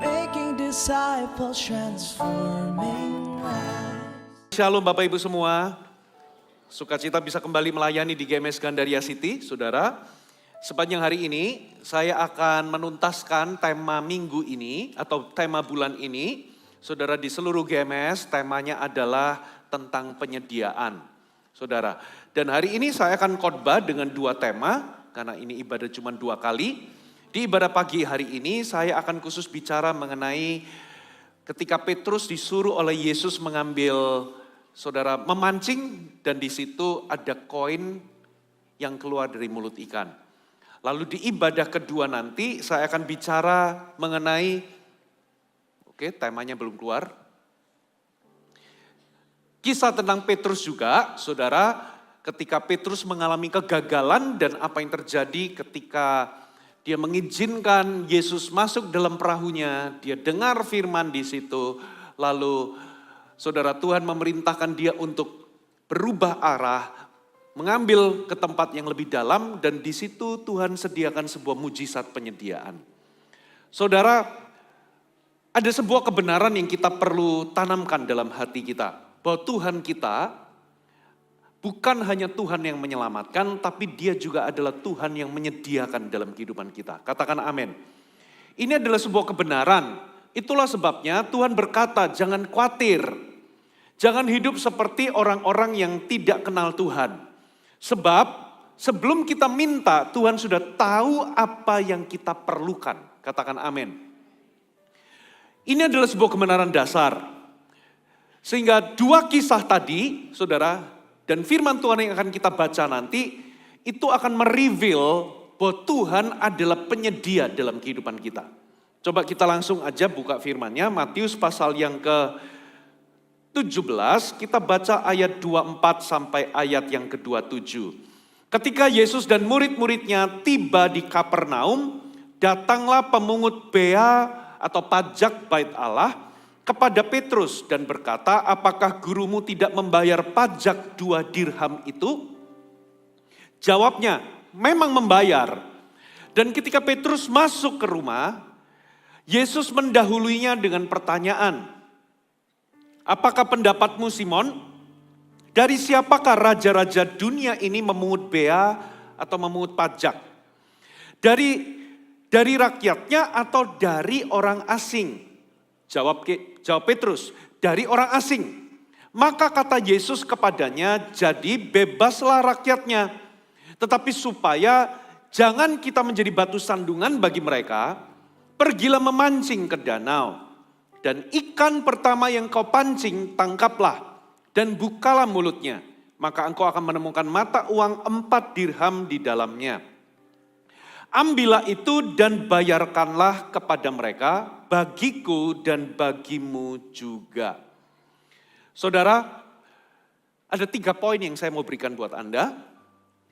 making disciples, transforming lives. Shalom Bapak Ibu semua, sukacita bisa kembali melayani di GMS Gandaria City, saudara. Sepanjang hari ini saya akan menuntaskan tema minggu ini atau tema bulan ini. Saudara, di seluruh GMS temanya adalah tentang penyediaan, saudara. Dan hari ini saya akan khotbah dengan dua tema, karena ini ibadah cuma 2 kali. Di ibadah pagi hari ini saya akan khusus bicara mengenai ketika Petrus disuruh oleh Yesus mengambil, saudara, memancing, dan di situ ada koin yang keluar dari mulut ikan. Lalu di ibadah kedua nanti saya akan bicara mengenai, temanya belum keluar. Kisah tentang Petrus juga, saudara, ketika Petrus mengalami kegagalan dan apa yang terjadi ketika dia mengizinkan Yesus masuk dalam perahunya, dia dengar firman di situ, lalu saudara, Tuhan memerintahkan dia untuk berubah arah, mengambil ke tempat yang lebih dalam, dan di situ Tuhan sediakan sebuah mujizat penyediaan. Saudara, ada sebuah kebenaran yang kita perlu tanamkan dalam hati kita, bahwa Tuhan kita bukan hanya Tuhan yang menyelamatkan, tapi Dia juga adalah Tuhan yang menyediakan dalam kehidupan kita. Katakan amin. Ini adalah sebuah kebenaran. Itulah sebabnya Tuhan berkata, jangan khawatir. Jangan hidup seperti orang-orang yang tidak kenal Tuhan. Sebab sebelum kita minta, Tuhan sudah tahu apa yang kita perlukan. Katakan amin. Ini adalah sebuah kebenaran dasar. Sehingga 2 kisah tadi, saudara, dan firman Tuhan yang akan kita baca nanti, itu akan mereveal bahwa Tuhan adalah penyedia dalam kehidupan kita. Coba kita langsung aja buka firman-Nya, Matius pasal yang ke-17, kita baca ayat 24 sampai ayat yang ke-27. Ketika Yesus dan murid-muridnya tiba di Kapernaum, datanglah pemungut bea atau pajak bait Allah kepada Petrus dan berkata, apakah gurumu tidak membayar pajak 2 dirham itu? Jawabnya, memang membayar. Dan ketika Petrus masuk ke rumah, Yesus mendahuluinya dengan pertanyaan, apakah pendapatmu Simon? Dari siapakah raja-raja dunia ini memungut bea atau memungut pajak? Dari rakyatnya atau dari orang asing? Jawab Petrus, dari orang asing. Maka kata Yesus kepadanya, jadi bebaslah rakyatnya. Tetapi supaya jangan kita menjadi batu sandungan bagi mereka, pergilah memancing ke danau. Dan ikan pertama yang kau pancing, tangkaplah dan bukalah mulutnya. Maka engkau akan menemukan mata uang 4 dirham di dalamnya. Ambillah itu dan bayarkanlah kepada mereka, bagiku dan bagimu juga. Saudara, ada 3 poin yang saya mau berikan buat Anda.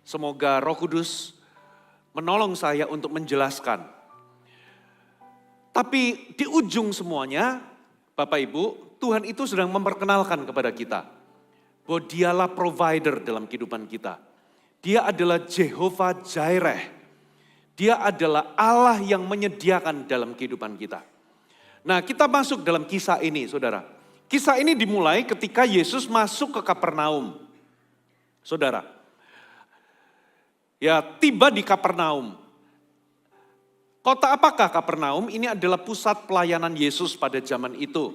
Semoga Roh Kudus menolong saya untuk menjelaskan. Tapi di ujung semuanya, Bapak Ibu, Tuhan itu sedang memperkenalkan kepada kita bahwa Dialah provider dalam kehidupan kita. Dia adalah Jehovah Jireh. Dia adalah Allah yang menyediakan dalam kehidupan kita. Nah, kita masuk dalam kisah ini, saudara. Kisah ini dimulai ketika Yesus masuk ke Kapernaum. Saudara, ya tiba di Kapernaum. Kota apakah Kapernaum? Ini adalah pusat pelayanan Yesus pada zaman itu.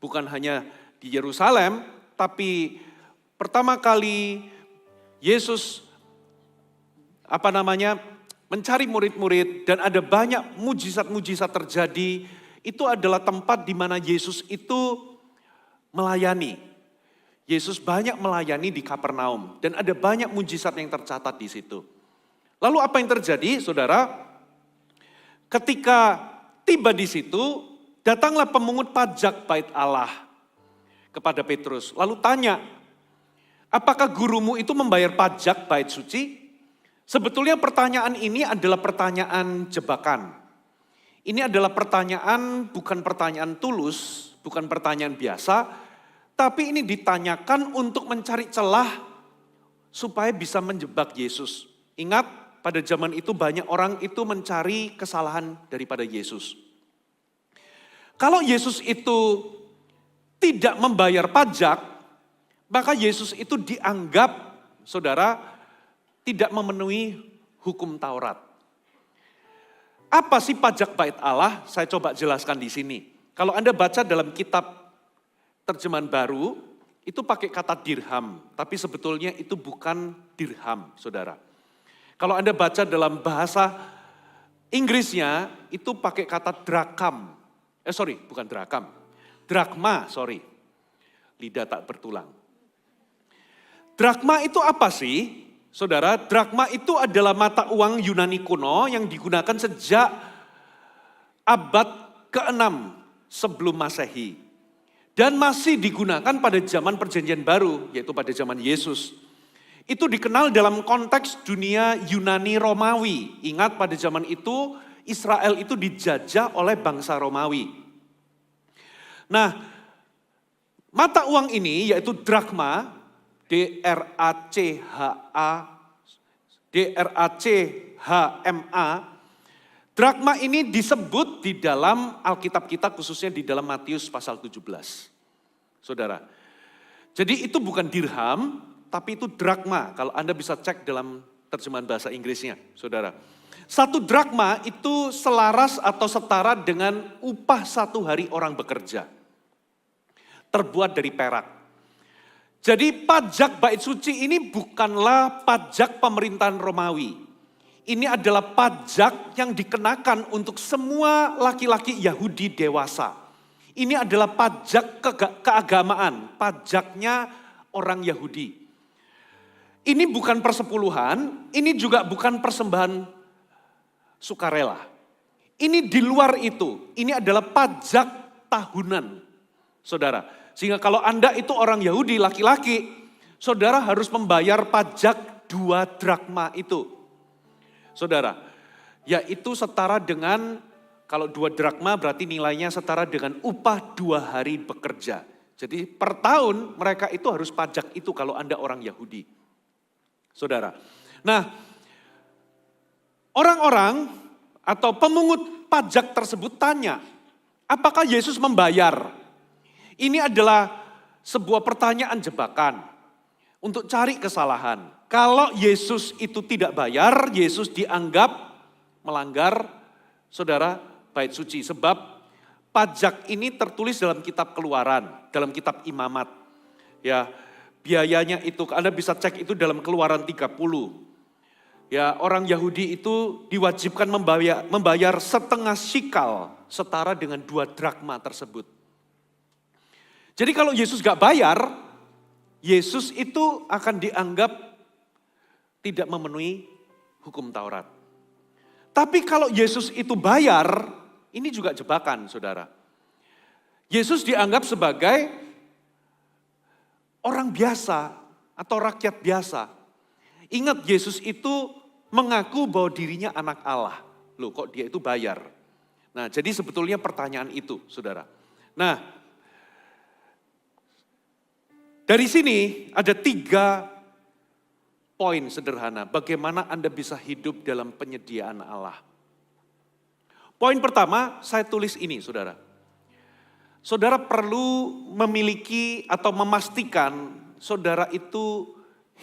Bukan hanya di Yerusalem, tapi pertama kali Yesus mencari murid-murid dan ada banyak mujizat-mujizat terjadi. Itu adalah tempat di mana Yesus itu melayani. Yesus banyak melayani di Kapernaum dan ada banyak mujizat yang tercatat di situ. Lalu apa yang terjadi, saudara? Ketika tiba di situ, datanglah pemungut pajak bait Allah kepada Petrus. Lalu tanya, apakah gurumu itu membayar pajak bait suci? Sebetulnya pertanyaan ini adalah pertanyaan jebakan. Ini adalah pertanyaan, bukan pertanyaan tulus, bukan pertanyaan biasa, tapi ini ditanyakan untuk mencari celah supaya bisa menjebak Yesus. Ingat, pada zaman itu banyak orang itu mencari kesalahan daripada Yesus. Kalau Yesus itu tidak membayar pajak, maka Yesus itu dianggap, saudara, tidak memenuhi hukum Taurat. Apa sih pajak bait Allah? Saya coba jelaskan di sini. Kalau Anda baca dalam kitab terjemahan baru, itu pakai kata dirham, tapi sebetulnya itu bukan dirham, saudara. Kalau Anda baca dalam bahasa Inggrisnya, itu pakai kata drakam. Bukan drakam. Drakma, lidah tak bertulang. Drakma itu apa sih? Saudara, drakma itu adalah mata uang Yunani kuno yang digunakan sejak abad ke-6 sebelum Masehi. Dan masih digunakan pada zaman perjanjian baru, yaitu pada zaman Yesus. Itu dikenal dalam konteks dunia Yunani Romawi. Ingat pada zaman itu Israel itu dijajah oleh bangsa Romawi. Nah, mata uang ini yaitu drakma, D-R-A-C-H-M-A. Drakma ini disebut di dalam Alkitab kita, khususnya di dalam Matius pasal 17. Saudara, jadi itu bukan dirham, tapi itu drakma. Kalau Anda bisa cek dalam terjemahan bahasa Inggrisnya, saudara. Satu drakma itu selaras atau setara dengan upah satu hari orang bekerja. Terbuat dari perak. Jadi pajak bait suci ini bukanlah pajak pemerintahan Romawi. Ini adalah pajak yang dikenakan untuk semua laki-laki Yahudi dewasa. Ini adalah pajak keagamaan, pajaknya orang Yahudi. Ini bukan persepuluhan, ini juga bukan persembahan sukarela. Ini di luar itu, ini adalah pajak tahunan, saudara. Sehingga kalau Anda itu orang Yahudi laki-laki, saudara harus membayar pajak 2 drakma itu. Saudara, yaitu setara dengan, kalau 2 drakma berarti nilainya setara dengan upah 2 hari bekerja. Jadi per tahun mereka itu harus pajak itu kalau Anda orang Yahudi. Saudara, nah orang-orang atau pemungut pajak tersebut tanya, apakah Yesus membayar? Ini adalah sebuah pertanyaan jebakan untuk cari kesalahan. Kalau Yesus itu tidak bayar, Yesus dianggap melanggar, saudara, bait suci. Sebab pajak ini tertulis dalam kitab Keluaran, dalam kitab Imamat. Ya, biayanya itu Anda bisa cek itu dalam Keluaran 30. Ya, orang Yahudi itu diwajibkan membayar setengah shikal, setara dengan 2 drakma tersebut. Jadi kalau Yesus gak bayar, Yesus itu akan dianggap tidak memenuhi hukum Taurat. Tapi kalau Yesus itu bayar, ini juga jebakan, saudara. Yesus dianggap sebagai orang biasa atau rakyat biasa. Ingat, Yesus itu mengaku bahwa dirinya anak Allah. Loh, kok dia itu bayar? Nah, jadi sebetulnya pertanyaan itu, saudara. Nah, dari sini ada 3 poin sederhana bagaimana Anda bisa hidup dalam penyediaan Allah. Poin pertama, saya tulis ini, saudara. Saudara perlu memiliki atau memastikan saudara itu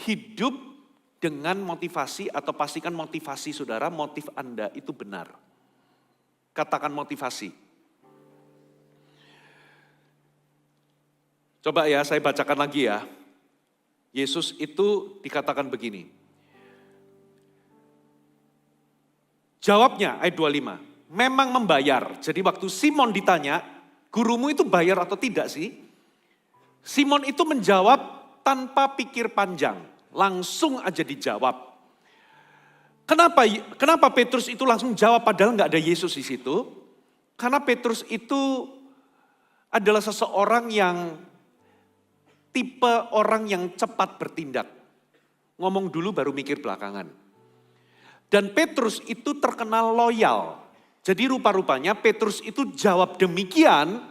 hidup dengan motivasi atau pastikan motivasi saudara, motif Anda itu benar. Katakan motivasi. Coba ya, saya bacakan lagi ya. Yesus itu dikatakan begini. Jawabnya ayat 25, memang membayar. Jadi waktu Simon ditanya, gurumu itu bayar atau tidak sih? Simon itu menjawab tanpa pikir panjang, langsung aja dijawab. Kenapa Petrus itu langsung jawab padahal nggak ada Yesus di situ? Karena Petrus itu adalah seseorang yang tipe orang yang cepat bertindak. Ngomong dulu baru mikir belakangan. Dan Petrus itu terkenal loyal. Jadi rupa-rupanya Petrus itu jawab demikian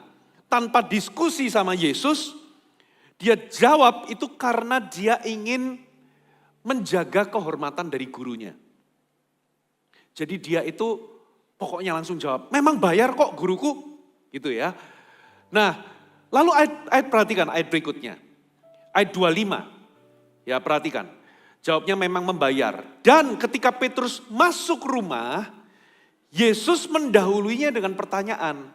tanpa diskusi sama Yesus. Dia jawab itu karena dia ingin menjaga kehormatan dari gurunya. Jadi dia itu pokoknya langsung jawab, memang bayar kok guruku. Gitu ya. Nah, lalu perhatikan ayat berikutnya. Ayat 25. Ya, perhatikan. Jawabnya memang membayar. Dan ketika Petrus masuk rumah, Yesus mendahuluinya dengan pertanyaan.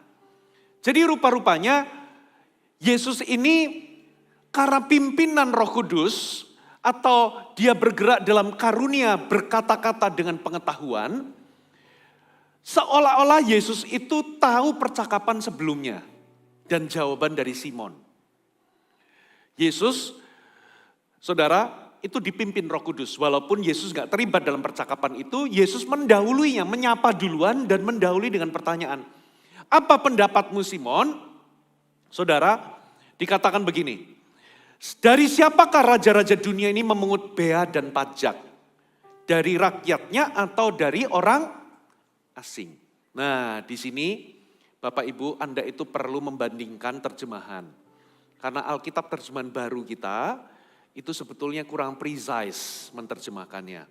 Jadi rupa-rupanya Yesus ini karena pimpinan Roh Kudus atau dia bergerak dalam karunia berkata-kata dengan pengetahuan, seolah-olah Yesus itu tahu percakapan sebelumnya dan jawaban dari Simon. Yesus, saudara, itu dipimpin Roh Kudus. Walaupun Yesus gak terlibat dalam percakapan itu, Yesus mendahuluinya, menyapa duluan dan mendahului dengan pertanyaan. Apa pendapatmu Simon? Saudara, dikatakan begini. Dari siapakah raja-raja dunia ini memungut bea dan pajak? Dari rakyatnya atau dari orang asing? Nah, di sini Bapak Ibu, Anda itu perlu membandingkan terjemahan. Karena Alkitab terjemahan baru kita, itu sebetulnya kurang precise menerjemahkannya.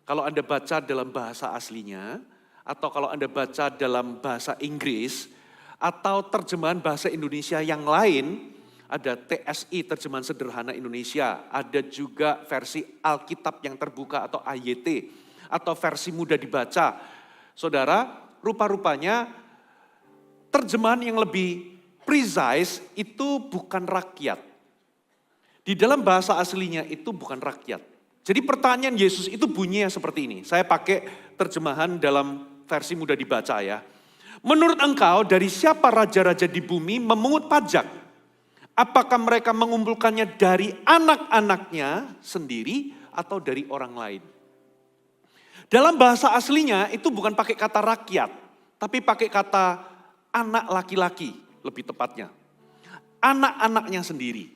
Kalau Anda baca dalam bahasa aslinya, atau kalau Anda baca dalam bahasa Inggris, atau terjemahan bahasa Indonesia yang lain, ada TSI, terjemahan sederhana Indonesia, ada juga versi Alkitab yang terbuka atau AYT, atau versi mudah dibaca. Saudara, rupa-rupanya terjemahan yang lebih precise itu bukan rakyat. Di dalam bahasa aslinya itu bukan rakyat. Jadi pertanyaan Yesus itu bunyinya seperti ini. Saya pakai terjemahan dalam versi mudah dibaca ya. Menurut engkau dari siapa raja-raja di bumi memungut pajak? Apakah mereka mengumpulkannya dari anak-anaknya sendiri atau dari orang lain? Dalam bahasa aslinya itu bukan pakai kata rakyat, tapi pakai kata anak laki-laki lebih tepatnya. Anak-anaknya sendiri.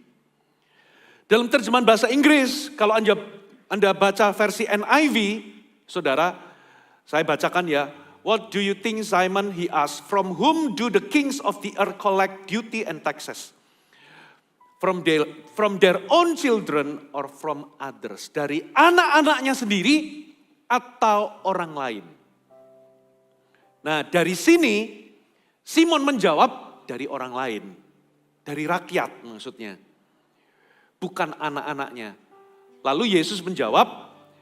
Dalam terjemahan bahasa Inggris, kalau Anda baca versi NIV, saudara, saya bacakan ya. What do you think, Simon? He asked. From whom do the kings of the earth collect duty and taxes? From their own children or from others? Dari anak-anaknya sendiri atau orang lain? Nah, dari sini Simon menjawab dari orang lain. Dari rakyat maksudnya. Bukan anak-anaknya. Lalu Yesus menjawab,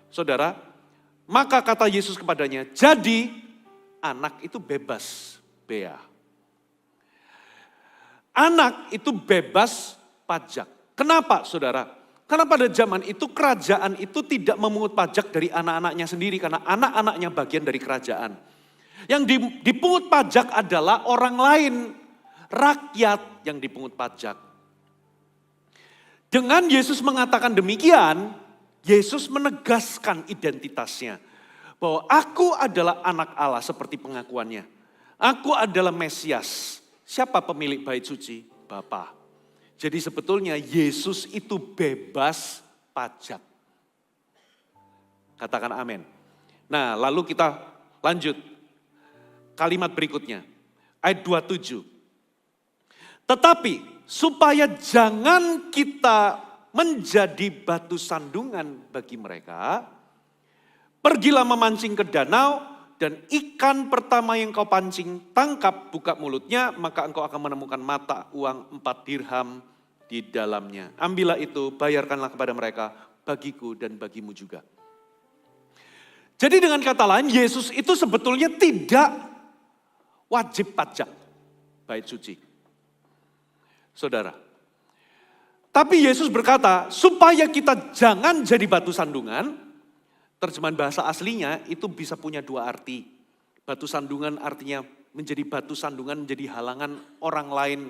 saudara, maka kata Yesus kepadanya, jadi anak itu bebas bea. Anak itu bebas pajak. Kenapa saudara? Karena pada zaman itu kerajaan itu tidak memungut pajak dari anak-anaknya sendiri, karena anak-anaknya bagian dari kerajaan. Yang dipungut pajak adalah orang lain, rakyat yang dipungut pajak. Dengan Yesus mengatakan demikian, Yesus menegaskan identitasnya. Bahwa aku adalah anak Allah seperti pengakuannya. Aku adalah Mesias. Siapa pemilik bait suci? Bapa. Jadi sebetulnya Yesus itu bebas pajak. Katakan amin. Nah, lalu kita lanjut. Kalimat berikutnya. Ayat 27. Tetapi supaya jangan kita menjadi batu sandungan bagi mereka, pergilah memancing ke danau dan ikan pertama yang kau pancing, tangkap, buka mulutnya, maka engkau akan menemukan mata uang 4 dirham di dalamnya. Ambillah itu, bayarkanlah kepada mereka, bagiku dan bagimu juga. Jadi dengan kata lain, Yesus itu sebetulnya tidak wajib pajak bait suci. Saudara, tapi Yesus berkata, supaya kita jangan jadi batu sandungan, terjemahan bahasa aslinya itu bisa punya dua arti. Batu sandungan artinya menjadi batu sandungan, menjadi halangan orang lain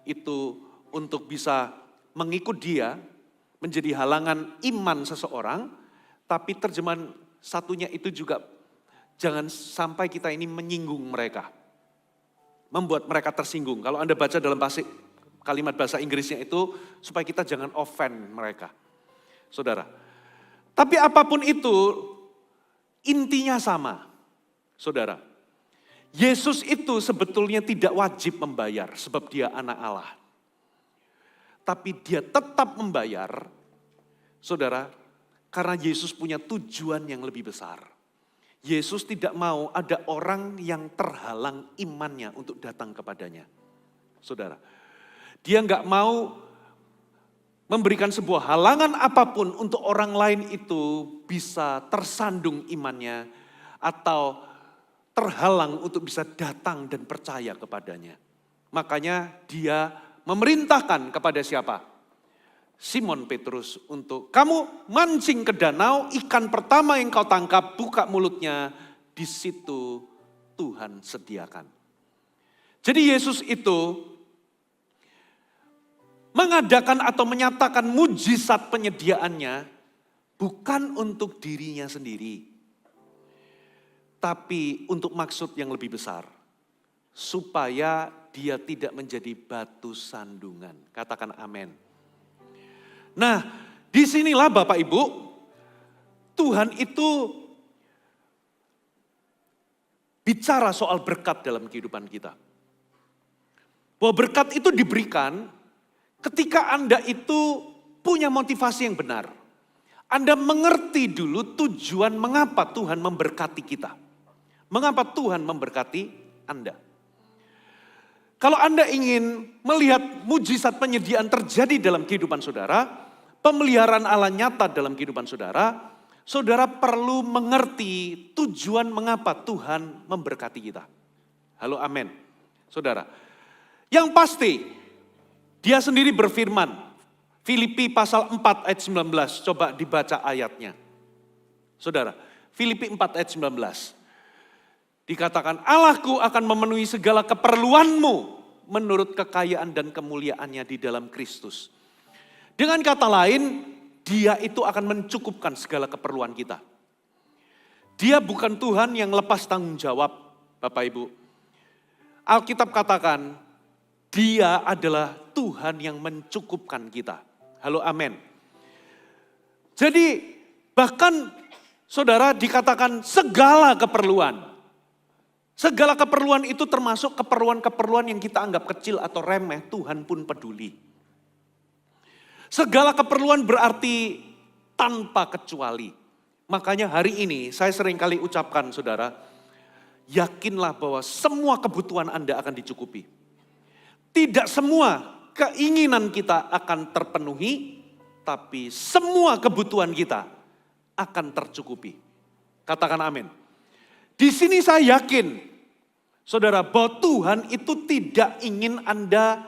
itu untuk bisa mengikut dia, menjadi halangan iman seseorang, tapi terjemahan satunya itu juga jangan sampai kita ini menyinggung mereka. Membuat mereka tersinggung. Kalau Anda baca dalam kalimat bahasa Inggrisnya itu supaya kita jangan offend mereka. Saudara. Tapi apapun itu intinya sama. Saudara. Yesus itu sebetulnya tidak wajib membayar sebab dia anak Allah. Tapi dia tetap membayar, saudara, karena Yesus punya tujuan yang lebih besar. Yesus tidak mau ada orang yang terhalang imannya untuk datang kepadanya. Saudara, dia nggak mau memberikan sebuah halangan apapun untuk orang lain itu bisa tersandung imannya atau terhalang untuk bisa datang dan percaya kepadanya. Makanya dia memerintahkan kepada siapa? Simon Petrus untuk kamu mancing ke danau, ikan pertama yang kau tangkap, buka mulutnya, di situ Tuhan sediakan. Jadi Yesus itu mengadakan atau menyatakan mujizat penyediaannya bukan untuk dirinya sendiri, tapi untuk maksud yang lebih besar, supaya dia tidak menjadi batu sandungan. Katakan amin. Nah, disinilah Bapak Ibu, Tuhan itu bicara soal berkat dalam kehidupan kita. Bahwa berkat itu diberikan ketika Anda itu punya motivasi yang benar. Anda mengerti dulu tujuan mengapa Tuhan memberkati kita. Mengapa Tuhan memberkati Anda. Kalau Anda ingin melihat mujizat penyediaan terjadi dalam kehidupan saudara, pemeliharaan Allah nyata dalam kehidupan saudara, saudara perlu mengerti tujuan mengapa Tuhan memberkati kita. Halo, amin. Saudara, yang pasti dia sendiri berfirman, Filipi pasal 4 ayat 19, coba dibaca ayatnya. Saudara, Filipi 4 ayat 19. Dikatakan, Allahku akan memenuhi segala keperluanmu menurut kekayaan dan kemuliaannya di dalam Kristus. Dengan kata lain, dia itu akan mencukupkan segala keperluan kita. Dia bukan Tuhan yang lepas tanggung jawab, Bapak Ibu. Alkitab katakan, dia adalah Tuhan yang mencukupkan kita. Halo, amin. Jadi bahkan saudara dikatakan segala keperluan. Segala keperluan itu termasuk keperluan-keperluan yang kita anggap kecil atau remeh, Tuhan pun peduli. Segala keperluan berarti tanpa kecuali. Makanya hari ini saya seringkali ucapkan saudara, yakinlah bahwa semua kebutuhan Anda akan dicukupi. Tidak semua keinginan kita akan terpenuhi, tapi semua kebutuhan kita akan tercukupi. Katakan amin. Di sini saya yakin, saudara, bahwa Tuhan itu tidak ingin Anda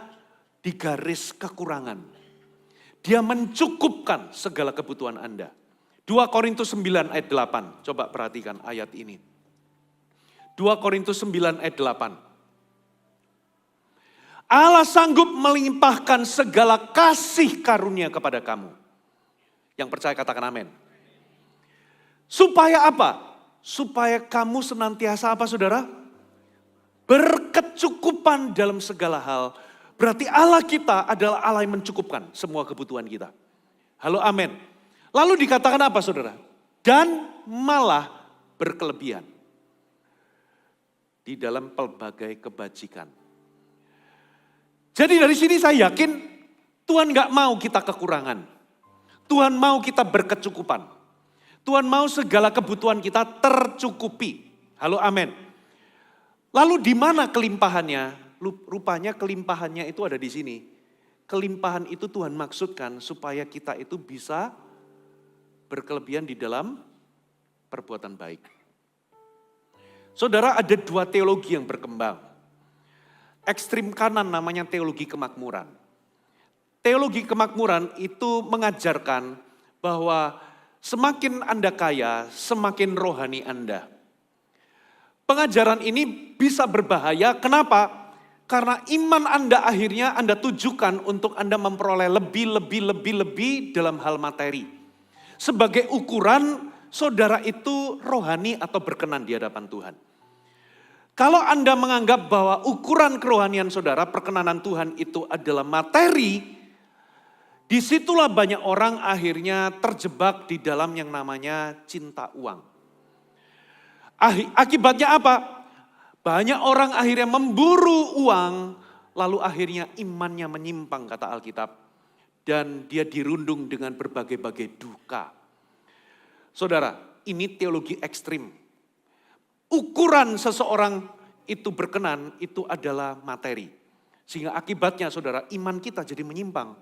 di garis kekurangan. Dia mencukupkan segala kebutuhan Anda. 2 Korintus 9 ayat 8, coba perhatikan ayat ini. 2 Korintus 9 ayat 8. Allah sanggup melimpahkan segala kasih karunia kepada kamu. Yang percaya katakan amin. Supaya apa? Supaya kamu senantiasa apa saudara? Berkecukupan dalam segala hal. Berarti Allah kita adalah Allah yang mencukupkan semua kebutuhan kita. Halo, amin. Lalu dikatakan apa saudara? Dan malah berkelebihan. Di dalam pelbagai kebajikan. Jadi dari sini saya yakin Tuhan gak mau kita kekurangan. Tuhan mau kita berkecukupan. Tuhan mau segala kebutuhan kita tercukupi. Halo, amin. Lalu di mana kelimpahannya? Rupanya kelimpahannya itu ada di sini. Kelimpahan itu Tuhan maksudkan supaya kita itu bisa berkelebihan di dalam perbuatan baik. Saudara, ada dua teologi yang berkembang. Ekstrim kanan namanya teologi kemakmuran. Teologi kemakmuran itu mengajarkan bahwa semakin Anda kaya, semakin rohani Anda. Pengajaran ini bisa berbahaya, kenapa? Karena iman Anda akhirnya Anda tujukan untuk Anda memperoleh lebih dalam hal materi. Sebagai ukuran, saudara itu rohani atau berkenan di hadapan Tuhan. Kalau Anda menganggap bahwa ukuran kerohanian saudara, perkenanan Tuhan itu adalah materi, disitulah banyak orang akhirnya terjebak di dalam yang namanya cinta uang. Akibatnya apa? Banyak orang akhirnya memburu uang, lalu akhirnya imannya menyimpang kata Alkitab. Dan dia dirundung dengan berbagai-bagai duka. Saudara, ini teologi ekstrim. ukuran seseorang itu berkenan, itu adalah materi. Sehingga akibatnya saudara, iman kita jadi menyimpang.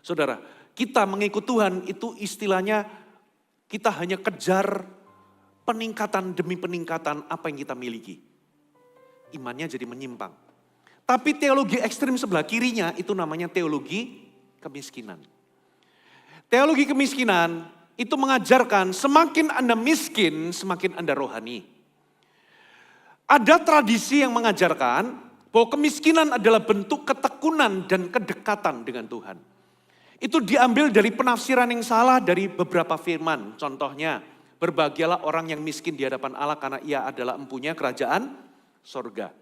Saudara, kita mengikut Tuhan itu istilahnya kita hanya kejar peningkatan demi peningkatan apa yang kita miliki. Imannya jadi menyimpang. Tapi teologi ekstrim sebelah kirinya itu namanya teologi kemiskinan. Teologi kemiskinan itu mengajarkan semakin Anda miskin, semakin Anda rohani. Ada tradisi yang mengajarkan bahwa kemiskinan adalah bentuk ketekunan dan kedekatan dengan Tuhan. Itu diambil dari penafsiran yang salah dari beberapa firman. Contohnya, berbahagialah orang yang miskin di hadapan Allah karena ia adalah empunya kerajaan sorga.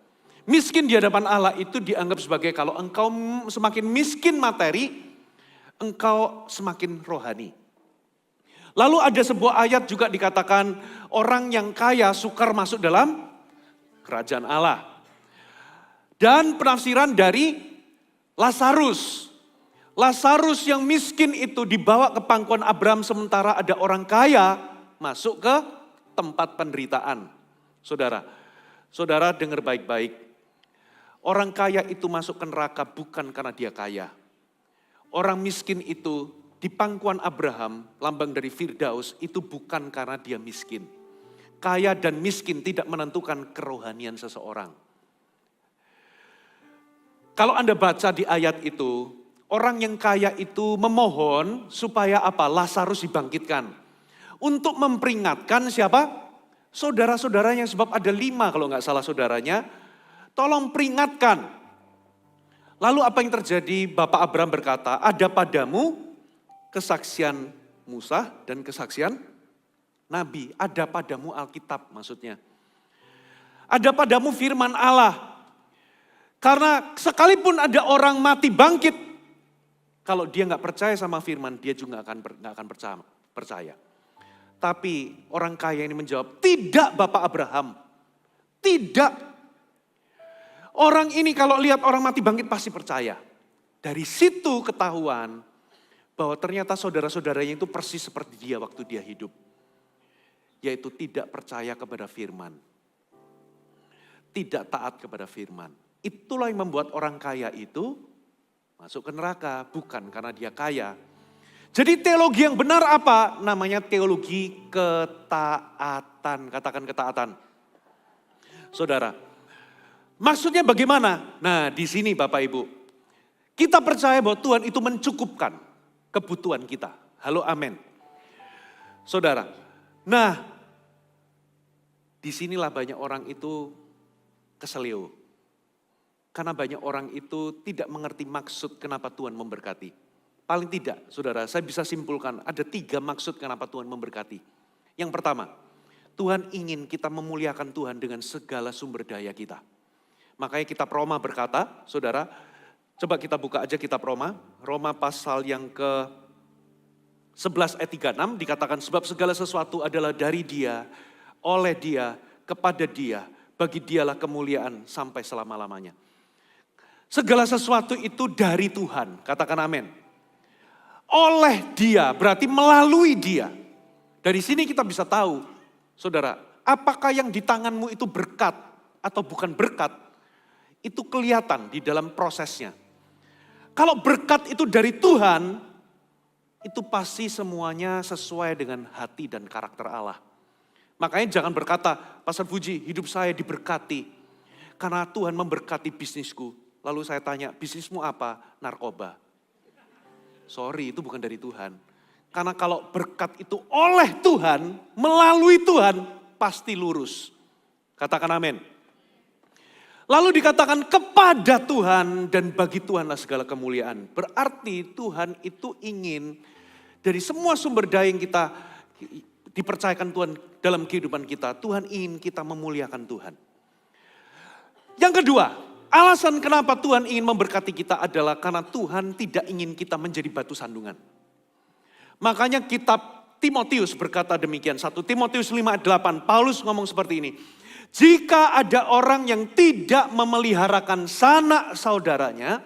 Miskin di hadapan Allah itu dianggap sebagai kalau engkau semakin miskin materi, engkau semakin rohani. Lalu ada sebuah ayat juga dikatakan orang yang kaya sukar masuk dalam kerajaan Allah. Dan penafsiran dari Lazarus. Lazarus yang miskin itu dibawa ke pangkuan Abraham sementara ada orang kaya masuk ke tempat penderitaan. Saudara dengar baik-baik. Orang kaya itu masuk ke neraka bukan karena dia kaya. Orang miskin itu di pangkuan Abraham, lambang dari Firdaus, itu bukan karena dia miskin. Kaya dan miskin tidak menentukan kerohanian seseorang. Kalau Anda baca di ayat itu, orang yang kaya itu memohon supaya apa? Lazarus dibangkitkan. Untuk memperingatkan siapa? Saudara-saudaranya, sebab ada 5 kalau nggak salah saudaranya. Tolong peringatkan. Lalu apa yang terjadi? Bapak Abraham berkata, ada padamu kesaksian Musa dan kesaksian Nabi. Ada padamu Alkitab maksudnya. Ada padamu firman Allah. Karena sekalipun ada orang mati bangkit, kalau dia nggak percaya sama firman, dia juga nggak akan percaya. Tapi orang kaya ini menjawab, tidak Bapak Abraham, tidak. Orang ini kalau lihat orang mati bangkit pasti percaya. Dari situ ketahuan bahwa ternyata saudara-saudaranya itu persis seperti dia waktu dia hidup. Yaitu tidak percaya kepada firman. Tidak taat kepada firman. Itulah yang membuat orang kaya itu masuk ke neraka. Bukan karena dia kaya. Jadi teologi yang benar apa? Namanya teologi ketaatan. Katakan ketaatan. Saudara. Maksudnya bagaimana? Nah di sini Bapak Ibu. Kita percaya bahwa Tuhan itu mencukupkan kebutuhan kita. Halo amin. Saudara. Nah disinilah banyak orang itu keselio. Karena banyak orang itu tidak mengerti maksud kenapa Tuhan memberkati. Paling tidak saudara saya bisa simpulkan ada 3 maksud kenapa Tuhan memberkati. Yang pertama, Tuhan ingin kita memuliakan Tuhan dengan segala sumber daya kita. Makanya kitab Roma berkata, saudara, coba kita buka aja kitab Roma. Roma pasal yang ke 11 ayat 36 dikatakan sebab segala sesuatu adalah dari Dia, oleh Dia, kepada Dia, bagi Dialah kemuliaan sampai selama-lamanya. Segala sesuatu itu dari Tuhan, katakan amin. Oleh Dia, berarti melalui Dia. Dari sini kita bisa tahu, saudara, apakah yang di tanganmu itu berkat atau bukan berkat, itu kelihatan di dalam prosesnya. Kalau berkat itu dari Tuhan, itu pasti semuanya sesuai dengan hati dan karakter Allah. Makanya jangan berkata, Pastor Puji, hidup saya diberkati. Karena Tuhan memberkati bisnisku. Lalu saya tanya, bisnismu apa? Narkoba. Sorry, itu bukan dari Tuhan. Karena kalau berkat itu oleh Tuhan, melalui Tuhan, pasti lurus. Katakan amin. Lalu dikatakan kepada Tuhan dan bagi Tuhanlah segala kemuliaan. Berarti Tuhan itu ingin dari semua sumber daya yang kita dipercayakan Tuhan dalam kehidupan kita. Tuhan ingin kita memuliakan Tuhan. Yang kedua, alasan kenapa Tuhan ingin memberkati kita adalah karena Tuhan tidak ingin kita menjadi batu sandungan. Makanya kitab Timotius berkata demikian. 1 Timotius 5 ayat 8, Paulus ngomong seperti ini. Jika ada orang yang tidak memeliharakan sanak saudaranya,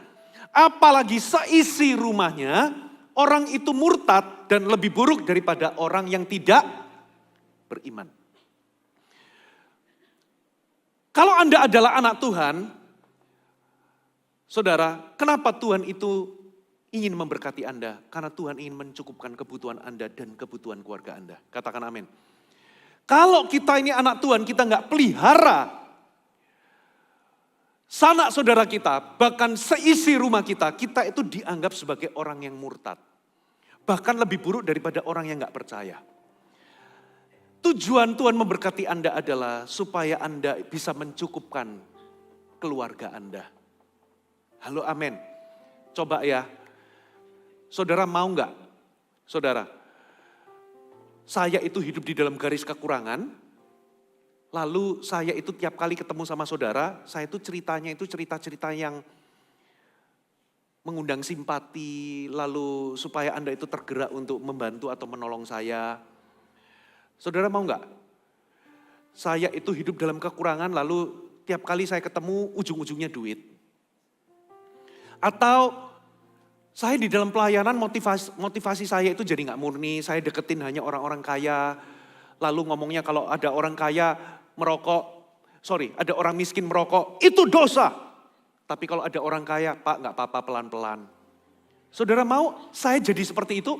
apalagi seisi rumahnya, orang itu murtad dan lebih buruk daripada orang yang tidak beriman. Kalau Anda adalah anak Tuhan, saudara, kenapa Tuhan itu ingin memberkati Anda? Karena Tuhan ingin mencukupkan kebutuhan Anda dan kebutuhan keluarga Anda. Katakan amin. Kalau kita ini anak Tuhan, kita nggak pelihara sanak saudara kita, bahkan seisi rumah kita, kita itu dianggap sebagai orang yang murtad. Bahkan lebih buruk daripada orang yang nggak percaya. Tujuan Tuhan memberkati Anda adalah supaya Anda bisa mencukupkan keluarga Anda. Halo, amin. Coba ya, saudara mau nggak? Saudara, saya itu hidup di dalam garis kekurangan, lalu saya itu tiap kali ketemu sama saudara, saya itu ceritanya itu cerita-cerita yang mengundang simpati, lalu supaya Anda itu tergerak untuk membantu atau menolong saya. Saudara mau nggak? Saya itu hidup dalam kekurangan, lalu tiap kali saya ketemu ujung-ujungnya duit. Atau saya di dalam pelayanan motivasi saya itu jadi nggak murni, saya deketin hanya orang-orang kaya. Lalu ngomongnya kalau ada orang kaya ada orang miskin merokok, itu dosa. Tapi kalau ada orang kaya, Pak nggak apa-apa pelan-pelan. Saudara mau saya jadi seperti itu?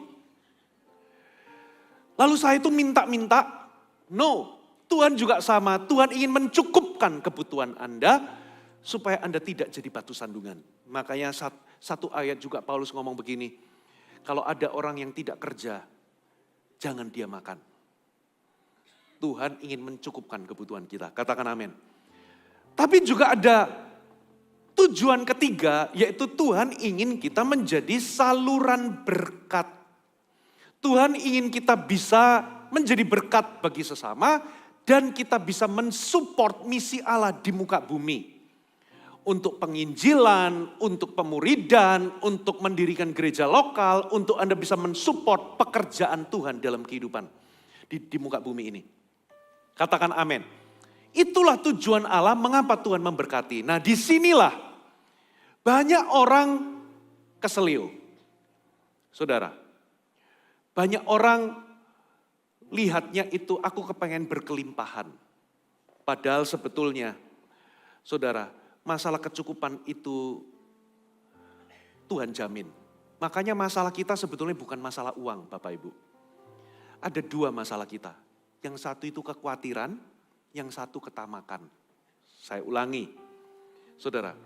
Lalu saya itu minta-minta, no. Tuhan juga sama, Tuhan ingin mencukupkan kebutuhan Anda, supaya Anda tidak jadi batu sandungan. Makanya satu ayat juga Paulus ngomong begini, kalau ada orang yang tidak kerja, jangan dia makan. Tuhan ingin mencukupkan kebutuhan kita, katakan amin. Tapi juga ada tujuan ketiga, yaitu Tuhan ingin kita menjadi saluran berkat. Tuhan ingin kita bisa menjadi berkat bagi sesama dan kita bisa mensupport misi Allah di muka bumi. Untuk penginjilan, untuk pemuridan, untuk mendirikan gereja lokal, untuk Anda bisa mensupport pekerjaan Tuhan dalam kehidupan di muka bumi ini. Katakan amin. Itulah tujuan Allah mengapa Tuhan memberkati. Nah disinilah banyak orang keselio. Saudara. Banyak orang lihatnya itu aku kepengen berkelimpahan. Padahal sebetulnya, saudara, masalah kecukupan itu Tuhan jamin. Makanya masalah kita sebetulnya bukan masalah uang, Bapak Ibu. Ada dua masalah kita. Yang satu itu kekhawatiran, yang satu ketamakan. Saya ulangi, saudara.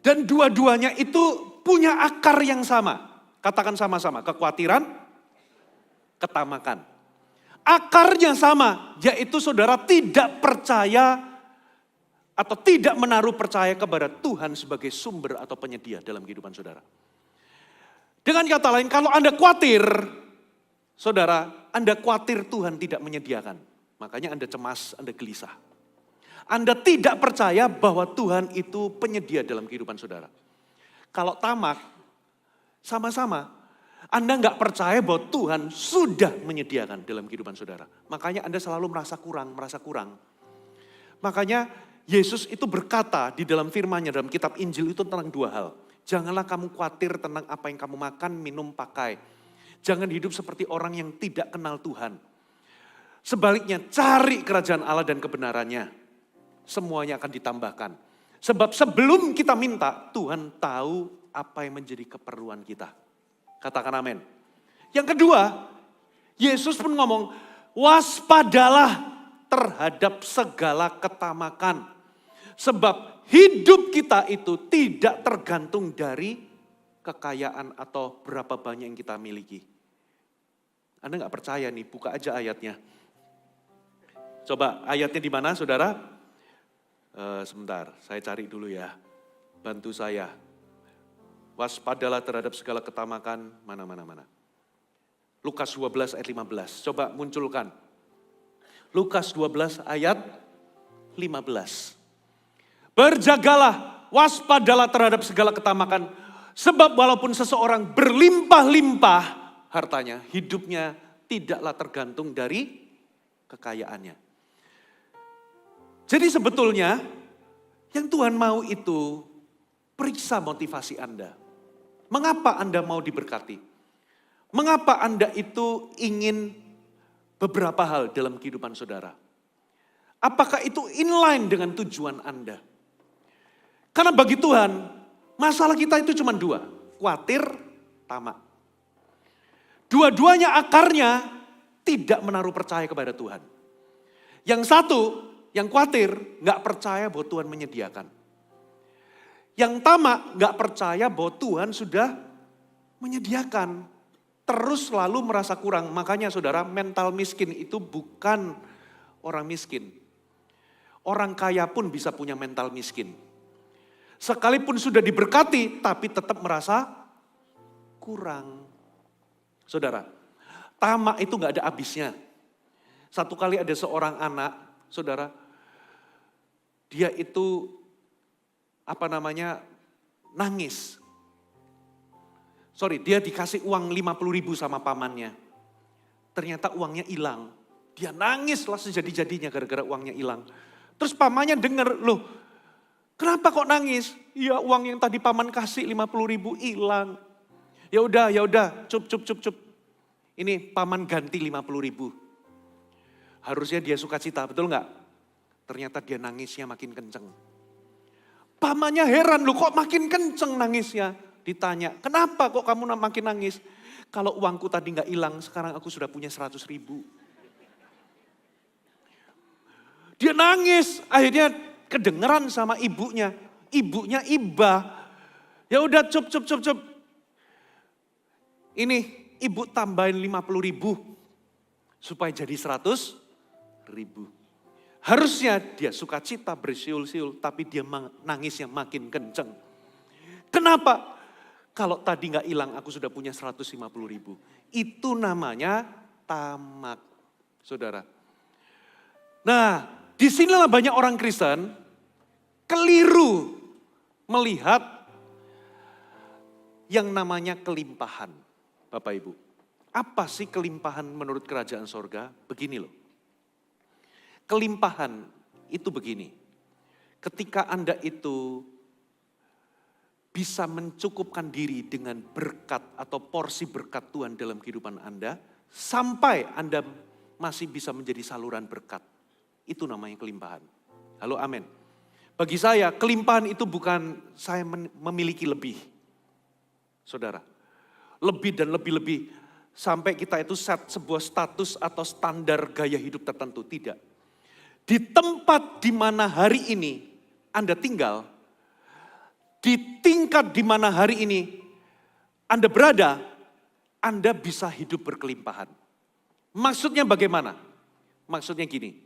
Dan dua-duanya itu punya akar yang sama. Katakan sama-sama, kekhawatiran, ketamakan. Akarnya sama, yaitu saudara tidak percaya atau tidak menaruh percaya kepada Tuhan sebagai sumber atau penyedia dalam kehidupan saudara. Dengan kata lain, kalau Anda khawatir, saudara, Anda khawatir Tuhan tidak menyediakan. Makanya Anda cemas, Anda gelisah. Anda tidak percaya bahwa Tuhan itu penyedia dalam kehidupan saudara. Kalau tamak, sama-sama. Anda nggak percaya bahwa Tuhan sudah menyediakan dalam kehidupan saudara. Makanya Anda selalu merasa kurang. Makanya Yesus itu berkata di dalam firman-Nya dalam kitab Injil itu tentang dua hal. Janganlah kamu khawatir tentang apa yang kamu makan, minum, pakai. Jangan hidup seperti orang yang tidak kenal Tuhan. Sebaliknya cari kerajaan Allah dan kebenarannya. Semuanya akan ditambahkan. Sebab sebelum kita minta, Tuhan tahu apa yang menjadi keperluan kita. Katakan amin. Yang kedua, Yesus pun ngomong, waspadalah terhadap segala ketamakan. Sebab hidup kita itu tidak tergantung dari kekayaan atau berapa banyak yang kita miliki. Anda gak percaya nih, buka aja ayatnya. Coba ayatnya di mana saudara? Sebentar, saya cari dulu ya. Bantu saya. Waspadalah terhadap segala ketamakan, mana. Lukas 12 ayat 15, coba munculkan. Lukas 12 ayat 15. Berjagalah, waspadalah terhadap segala ketamakan. Sebab walaupun seseorang berlimpah-limpah hartanya, hidupnya tidaklah tergantung dari kekayaannya. Jadi sebetulnya yang Tuhan mau itu periksa motivasi Anda. Mengapa Anda mau diberkati? Mengapa Anda itu ingin beberapa hal dalam kehidupan saudara? Apakah itu inline dengan tujuan Anda? Karena bagi Tuhan, masalah kita itu cuma dua. Khawatir, tamak. Dua-duanya akarnya tidak menaruh percaya kepada Tuhan. Yang satu, yang khawatir, gak percaya bahwa Tuhan menyediakan. Yang tamak gak percaya bahwa Tuhan sudah menyediakan. Terus selalu merasa kurang. Makanya saudara, mental miskin itu bukan orang miskin. Orang kaya pun bisa punya mental miskin. Sekalipun sudah diberkati, tapi tetap merasa kurang. Saudara, tamak itu gak ada habisnya. Satu kali ada seorang anak, saudara, dia itu nangis. Dia dikasih uang 50.000 sama pamannya. Ternyata uangnya hilang. Dia nangis lah sejadi-jadinya gara-gara uangnya hilang. Terus pamannya dengar, loh kenapa kok nangis? Ya uang yang tadi paman kasih 50.000 hilang. Ya udah, cup. Ini paman ganti 50.000. Harusnya dia sukacita, betul nggak? Ternyata dia nangisnya makin kenceng. Pamannya heran, loh kok makin kenceng nangisnya? Ditanya, kenapa kok kamu makin nangis? Kalau uangku tadi nggak hilang, sekarang aku sudah punya 100.000. Dia nangis, akhirnya kedengeran sama ibunya. Ibunya iba. Ya udah cup. Ini ibu tambahin 50.000 supaya jadi 100.000. Harusnya dia sukacita bersiul-siul, tapi dia nangisnya makin kenceng. Kenapa? Kalau tadi nggak hilang, aku sudah punya 150.000. Itu namanya tamak, saudara. Nah, disinilah banyak orang Kristen keliru melihat yang namanya kelimpahan. Bapak Ibu, apa sih kelimpahan menurut kerajaan sorga? Begini loh. Kelimpahan itu begini. Ketika Anda itu bisa mencukupkan diri dengan berkat atau porsi berkat Tuhan dalam kehidupan Anda, sampai Anda masih bisa menjadi saluran berkat. Itu namanya kelimpahan. Halo, amin. Bagi saya, kelimpahan itu bukan saya memiliki lebih. Saudara, lebih dan lebih. Sampai kita itu set sebuah status atau standar gaya hidup tertentu. Tidak. Di tempat di mana hari ini Anda tinggal, di tingkat di mana hari ini Anda berada, Anda bisa hidup berkelimpahan. Maksudnya bagaimana? Maksudnya gini,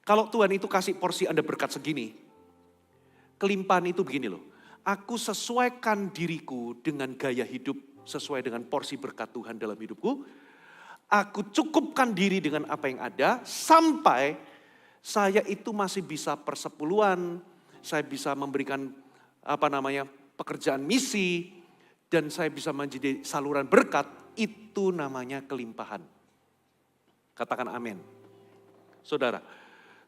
kalau Tuhan itu kasih porsi Anda berkat segini, kelimpahan itu begini loh. Aku sesuaikan diriku dengan gaya hidup sesuai dengan porsi berkat Tuhan dalam hidupku. Aku cukupkan diri dengan apa yang ada sampai saya itu masih bisa persepuluhan, saya bisa memberikan pekerjaan misi, dan saya bisa menjadi saluran berkat. Itu namanya kelimpahan. Katakan amin. Saudara,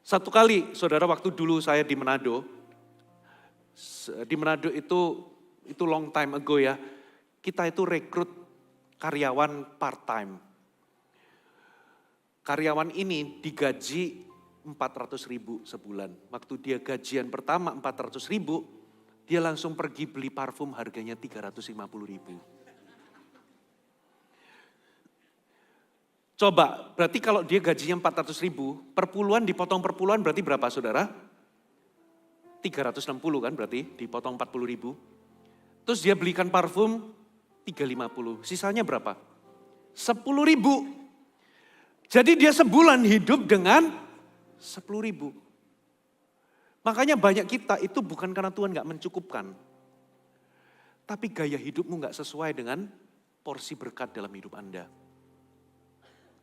satu kali saudara waktu dulu saya di Manado itu long time ago ya, kita itu rekrut karyawan part time. Karyawan ini digaji 400.000 sebulan. Waktu dia gajian pertama 400.000, dia langsung pergi beli parfum harganya 350.000. Coba, berarti kalau dia gajinya 400.000, perpuluhan dipotong perpuluhan berarti berapa saudara? 360 kan berarti, dipotong 40.000. Terus dia belikan parfum 350, sisanya berapa? 10.000. Jadi dia sebulan hidup dengan 10.000. Makanya banyak kita itu bukan karena Tuhan gak mencukupkan. Tapi gaya hidupmu gak sesuai dengan porsi berkat dalam hidup Anda.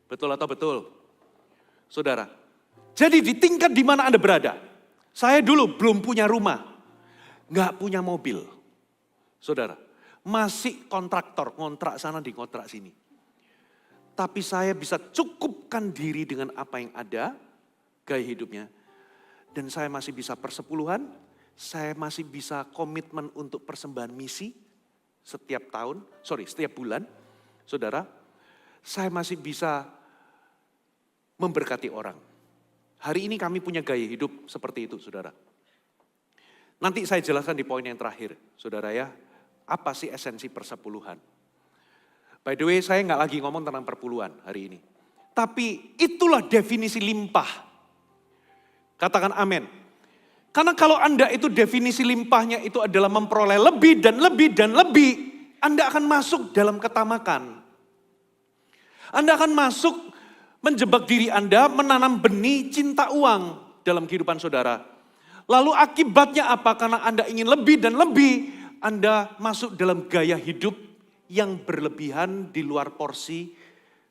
Betul atau betul? Saudara, jadi di tingkat di mana Anda berada. Saya dulu belum punya rumah. Gak punya mobil. Saudara, masih kontraktor, ngontrak sana di kontrak sini. Tapi saya bisa cukupkan diri dengan apa yang ada, gaya hidupnya. Dan saya masih bisa persepuluhan, saya masih bisa komitmen untuk persembahan misi setiap bulan. Saudara, saya masih bisa memberkati orang. Hari ini kami punya gaya hidup seperti itu, saudara. Nanti saya jelaskan di poin yang terakhir, saudara ya. Apa sih esensi persepuluhan? By the way, saya nggak lagi ngomong tentang perpuluhan hari ini. Tapi itulah definisi limpah. Katakan amin. Karena kalau Anda itu definisi limpahnya itu adalah memperoleh lebih dan lebih dan lebih, Anda akan masuk dalam ketamakan. Anda akan masuk menjebak diri Anda menanam benih cinta uang dalam kehidupan saudara. Lalu akibatnya apa? Karena Anda ingin lebih dan lebih, Anda masuk dalam gaya hidup yang berlebihan di luar porsi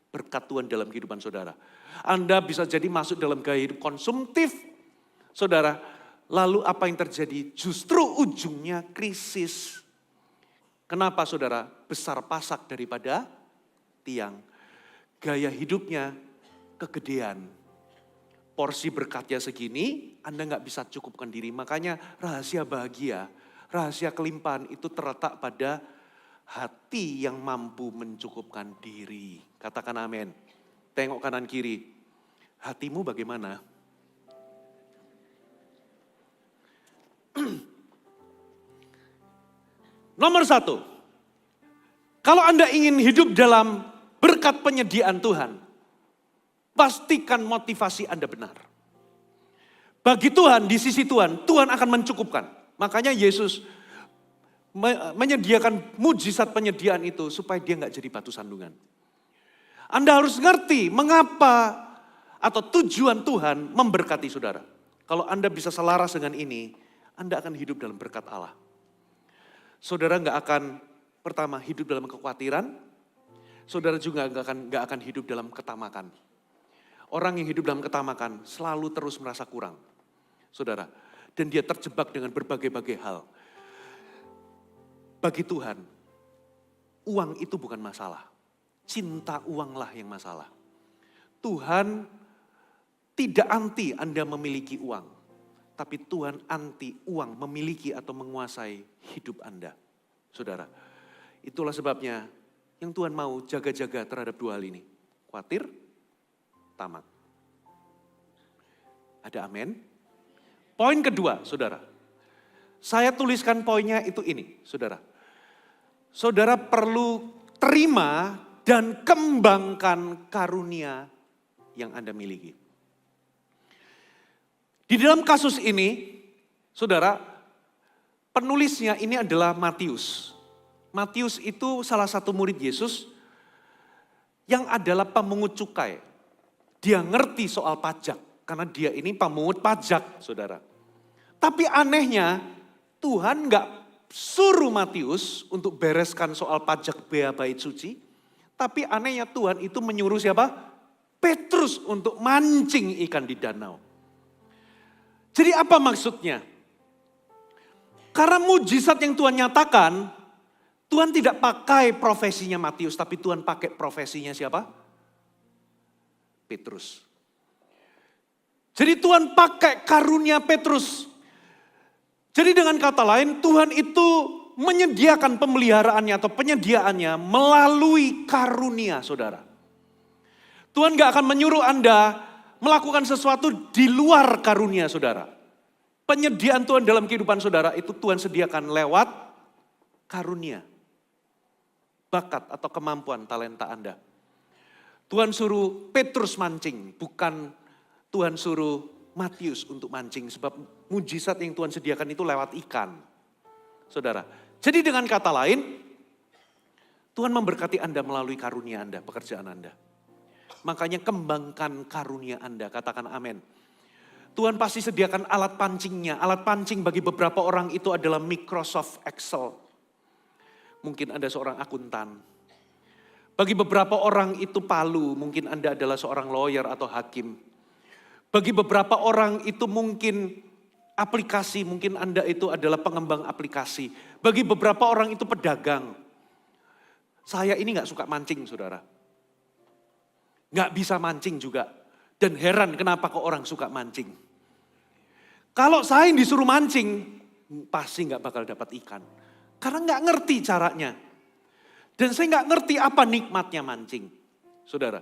berkat Tuhan dalam kehidupan saudara. Anda bisa jadi masuk dalam gaya hidup konsumtif, saudara. Lalu apa yang terjadi? Justru ujungnya krisis. Kenapa saudara? Besar pasak daripada tiang. Gaya hidupnya kegedean. Porsi berkatnya segini, Anda nggak bisa cukupkan diri. Makanya rahasia bahagia, rahasia kelimpahan itu terletak pada hati yang mampu mencukupkan diri. Katakan amin. Tengok kanan kiri. Hatimu bagaimana? Nomor 1, kalau Anda ingin hidup dalam berkat penyediaan Tuhan, pastikan motivasi Anda benar. Bagi Tuhan, di sisi Tuhan, Tuhan akan mencukupkan. Makanya Yesus menyediakan mujizat penyediaan itu supaya dia nggak jadi batu sandungan. Anda harus ngerti mengapa atau tujuan Tuhan memberkati saudara. Kalau Anda bisa selaras dengan ini, Anda akan hidup dalam berkat Allah. Saudara nggak akan pertama hidup dalam kekhawatiran, saudara juga nggak akan hidup dalam ketamakan. Orang yang hidup dalam ketamakan selalu terus merasa kurang, saudara, dan dia terjebak dengan berbagai-bagai hal. Bagi Tuhan, uang itu bukan masalah, cinta uanglah yang masalah. Tuhan tidak anti Anda memiliki uang. Tapi Tuhan anti uang memiliki atau menguasai hidup Anda. Saudara, itulah sebabnya yang Tuhan mau jaga-jaga terhadap dua hal ini. Khawatir, tamak. Ada amin? Poin kedua, saudara. Saya tuliskan poinnya itu ini, saudara. Saudara perlu terima dan kembangkan karunia yang Anda miliki. Di dalam kasus ini, saudara, penulisnya ini adalah Matius. Matius itu salah satu murid Yesus yang adalah pemungut cukai. Dia ngerti soal pajak, karena dia ini pemungut pajak, saudara. Tapi anehnya, Tuhan nggak suruh Matius untuk bereskan soal pajak bea bait suci. Tapi anehnya Tuhan itu menyuruh siapa? Petrus untuk mancing ikan di danau. Jadi apa maksudnya? Karena mujizat yang Tuhan nyatakan, Tuhan tidak pakai profesinya Matius, tapi Tuhan pakai profesinya siapa? Petrus. Jadi Tuhan pakai karunia Petrus. Jadi dengan kata lain, Tuhan itu menyediakan pemeliharaannya atau penyediaannya melalui karunia, saudara. Tuhan gak akan menyuruh Anda melakukan sesuatu di luar karunia saudara. Penyediaan Tuhan dalam kehidupan saudara itu Tuhan sediakan lewat karunia. Bakat atau kemampuan talenta Anda. Tuhan suruh Petrus mancing, bukan Tuhan suruh Matius untuk mancing. Sebab mujizat yang Tuhan sediakan itu lewat ikan. Saudara, jadi dengan kata lain, Tuhan memberkati Anda melalui karunia Anda, pekerjaan Anda. Makanya kembangkan karunia Anda, katakan amin. Tuhan pasti sediakan alat pancingnya. Alat pancing bagi beberapa orang itu adalah Microsoft Excel. Mungkin Anda seorang akuntan. Bagi beberapa orang itu palu, mungkin Anda adalah seorang lawyer atau hakim. Bagi beberapa orang itu mungkin aplikasi, mungkin Anda itu adalah pengembang aplikasi. Bagi beberapa orang itu pedagang. Saya ini gak suka mancing, saudara. Gak bisa mancing juga. Dan heran kenapa kok orang suka mancing. Kalau saya disuruh mancing, pasti gak bakal dapat ikan. Karena gak ngerti caranya. Dan saya gak ngerti apa nikmatnya mancing. Saudara,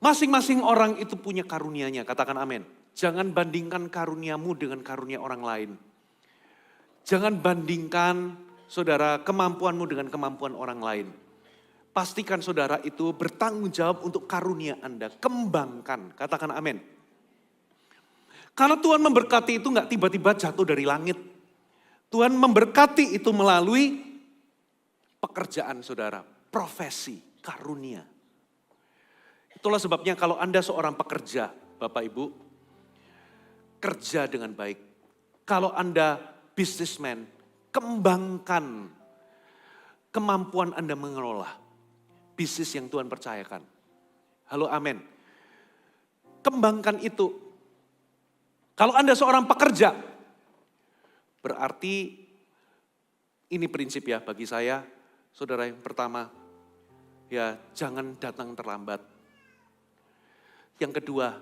Masing-masing orang itu punya karunia-Nya, katakan amin. Jangan bandingkan karuniamu dengan karunia orang lain. Jangan bandingkan saudara kemampuanmu dengan kemampuan orang lain. Pastikan saudara itu bertanggung jawab untuk karunia Anda. Kembangkan, katakan amin. Karena Tuhan memberkati itu nggak tiba-tiba jatuh dari langit. Tuhan memberkati itu melalui pekerjaan saudara, profesi, karunia. Itulah sebabnya kalau Anda seorang pekerja, Bapak Ibu, kerja dengan baik. Kalau Anda businessman, kembangkan kemampuan Anda mengelola bisnis yang Tuhan percayakan. Halo, amin. Kembangkan itu. Kalau Anda seorang pekerja, berarti ini prinsip ya bagi saya, saudara. Yang pertama, ya jangan datang terlambat. Yang kedua,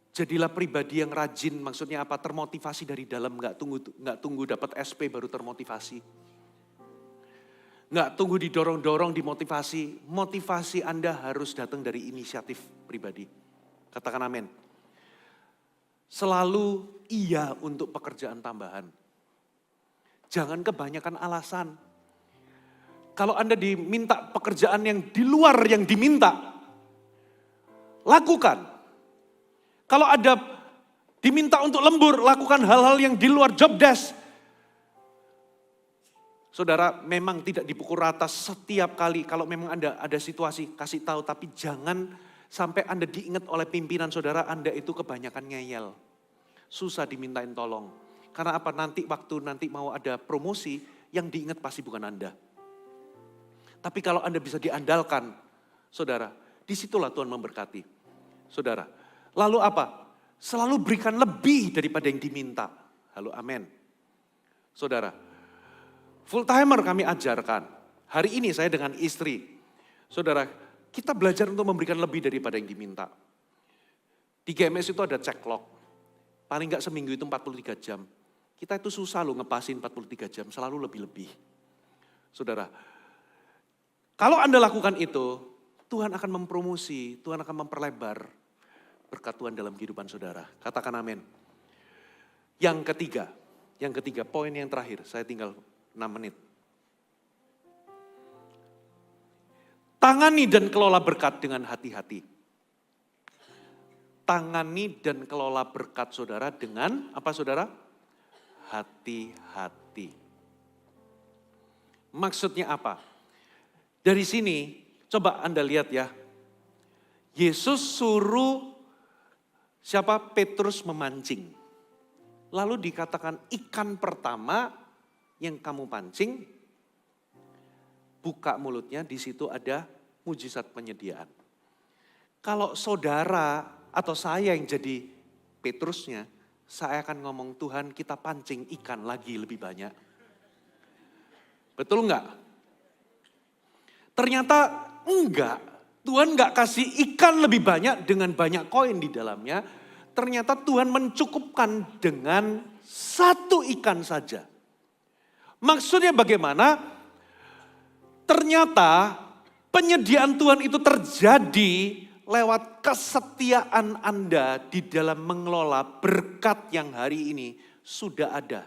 jadilah pribadi yang rajin, maksudnya apa? Termotivasi dari dalam, nggak tunggu dapat SP baru termotivasi. Nggak tunggu didorong-dorong, dimotivasi. Motivasi Anda harus datang dari inisiatif pribadi. Katakan amin. Selalu iya untuk pekerjaan tambahan. Jangan kebanyakan alasan. Kalau Anda diminta pekerjaan yang di luar yang diminta, lakukan. Kalau ada diminta untuk lembur, lakukan hal-hal yang di luar job desk. Saudara, memang tidak dipukul rata setiap kali. Kalau memang Anda ada situasi, kasih tahu. Tapi jangan sampai Anda diingat oleh pimpinan saudara, Anda itu kebanyakan ngeyel. Susah dimintain tolong. Karena apa? Nanti mau ada promosi, yang diingat pasti bukan Anda. Tapi kalau Anda bisa diandalkan, saudara, disitulah Tuhan memberkati. Saudara, lalu apa? Selalu berikan lebih daripada yang diminta. Halo, amin. Saudara, full timer kami ajarkan. Hari ini saya dengan istri. Saudara, kita belajar untuk memberikan lebih daripada yang diminta. Di GMS itu ada cekclock. Paling enggak seminggu itu 43 jam. Kita itu susah loh ngepasin 43 jam, selalu lebih-lebih. Saudara, kalau Anda lakukan itu, Tuhan akan mempromosi, Tuhan akan memperlebar berkat Tuhan dalam kehidupan saudara. Katakan amin. Yang ketiga, poin yang terakhir, saya tinggal 6 menit. Tangani dan kelola berkat dengan hati-hati. Tangani dan kelola berkat saudara dengan apa saudara? Hati-hati. Maksudnya apa? Dari sini, coba Anda lihat ya. Yesus suruh siapa? Petrus memancing. Lalu dikatakan ikan pertama yang kamu pancing, buka mulutnya, di situ ada mujizat penyediaan. Kalau saudara atau saya yang jadi Petrusnya, saya akan ngomong, Tuhan kita pancing ikan lagi lebih banyak. Betul enggak? Ternyata enggak. Tuhan enggak kasih ikan lebih banyak dengan banyak koin di dalamnya. Ternyata Tuhan mencukupkan dengan satu ikan saja. Maksudnya bagaimana? Ternyata penyediaan Tuhan itu terjadi lewat kesetiaan Anda di dalam mengelola berkat yang hari ini sudah ada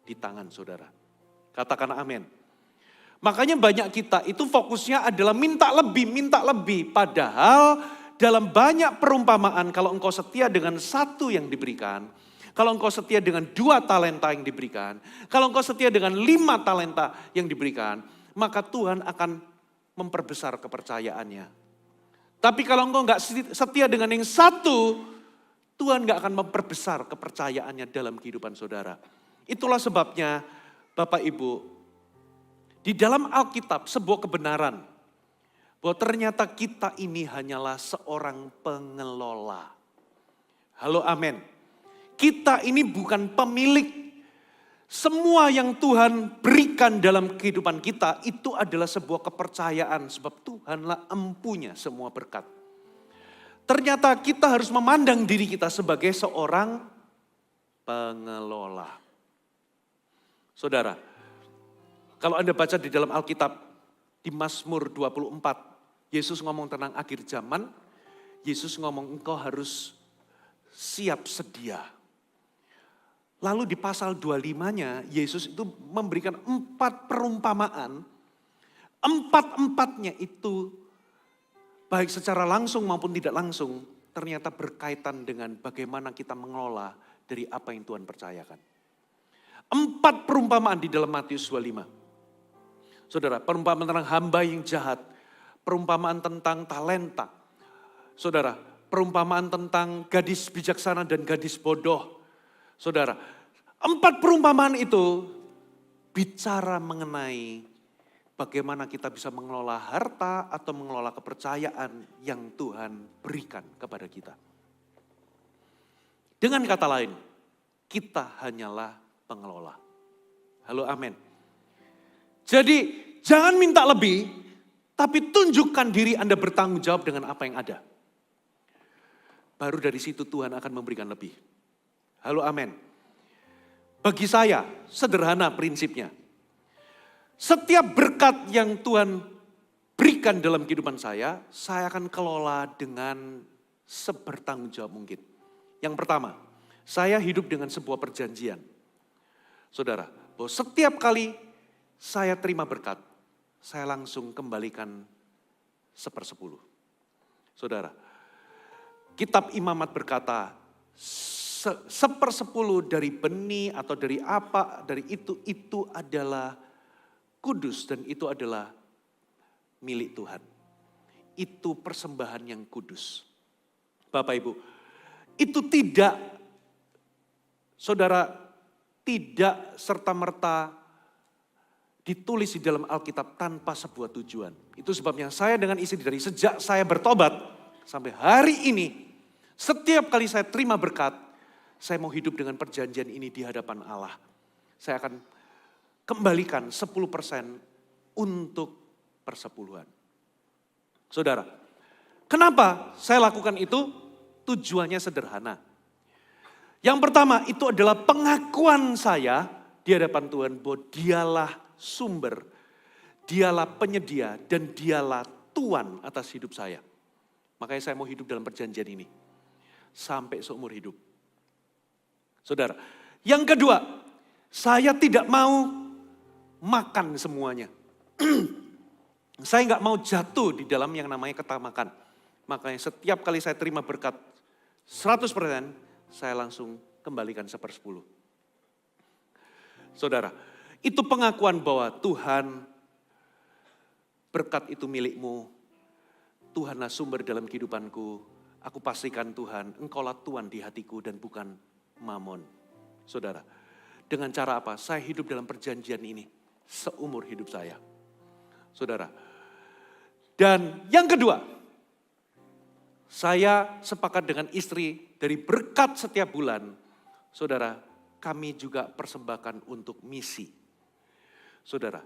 di tangan saudara. Katakan amin. Makanya banyak kita itu fokusnya adalah minta lebih. Padahal dalam banyak perumpamaan kalau engkau setia dengan satu yang diberikan, kalau engkau setia dengan 2 talenta yang diberikan, kalau engkau setia dengan 5 talenta yang diberikan, maka Tuhan akan memperbesar kepercayaannya. Tapi kalau engkau enggak setia dengan yang satu, Tuhan enggak akan memperbesar kepercayaannya dalam kehidupan saudara. Itulah sebabnya Bapak Ibu, di dalam Alkitab sebuah kebenaran bahwa ternyata kita ini hanyalah seorang pengelola. Halo, amin. Kita ini bukan pemilik. Semua yang Tuhan berikan dalam kehidupan kita itu adalah sebuah kepercayaan sebab Tuhanlah empunya semua berkat. Ternyata kita harus memandang diri kita sebagai seorang pengelola. Saudara, kalau Anda baca di dalam Alkitab, di Mazmur 24, Yesus ngomong tentang akhir zaman, Yesus ngomong engkau harus siap sedia. Lalu di pasal 25-nya Yesus itu memberikan 4 perumpamaan. 4-empatnya itu baik secara langsung maupun tidak langsung ternyata berkaitan dengan bagaimana kita mengelola dari apa yang Tuhan percayakan. 4 perumpamaan di dalam Matius 25. Saudara, perumpamaan tentang hamba yang jahat, perumpamaan tentang talenta. Saudara, perumpamaan tentang gadis bijaksana dan gadis bodoh. Saudara, 4 perumpamaan itu bicara mengenai bagaimana kita bisa mengelola harta atau mengelola kepercayaan yang Tuhan berikan kepada kita. Dengan kata lain, kita hanyalah pengelola. Halo, amin. Jadi jangan minta lebih, tapi tunjukkan diri Anda bertanggung jawab dengan apa yang ada. Baru dari situ Tuhan akan memberikan lebih. Halo, amin. Bagi saya, sederhana prinsipnya. Setiap berkat yang Tuhan berikan dalam kehidupan saya akan kelola dengan sebertanggung jawab mungkin. Yang pertama, saya hidup dengan sebuah perjanjian. Saudara, bahwa setiap kali saya terima berkat, saya langsung kembalikan 1/10. Saudara, Kitab Imamat berkata, 1/10 dari benih atau dari apa, dari itu adalah kudus dan itu adalah milik Tuhan. Itu persembahan yang kudus. Bapak Ibu, itu tidak, saudara, tidak serta-merta ditulis di dalam Alkitab tanpa sebuah tujuan. Itu sebabnya saya dengan istri dari sejak saya bertobat sampai hari ini, setiap kali saya terima berkat, saya mau hidup dengan perjanjian ini di hadapan Allah. Saya akan kembalikan 10% untuk persepuluhan. Saudara, kenapa saya lakukan itu? Tujuannya sederhana. Yang pertama itu adalah pengakuan saya di hadapan Tuhan bahwa dialah sumber, dialah penyedia dan dialah Tuhan atas hidup saya. Makanya saya mau hidup dalam perjanjian ini sampai seumur hidup. Saudara, yang kedua, saya tidak mau makan semuanya. Saya nggak mau jatuh di dalam yang namanya ketamakan. Makanya setiap kali saya terima berkat 100%, saya langsung kembalikan 1/10. Saudara, itu pengakuan bahwa Tuhan, berkat itu milikmu. Tuhanlah sumber dalam kehidupanku. Aku pastikan Tuhan, Engkaulah Tuhan di hatiku dan bukan mamon. Saudara, dengan cara apa? Saya hidup dalam perjanjian ini seumur hidup saya. Saudara, dan yang kedua, saya sepakat dengan istri dari berkat setiap bulan. Saudara, kami juga persembahkan untuk misi. Saudara,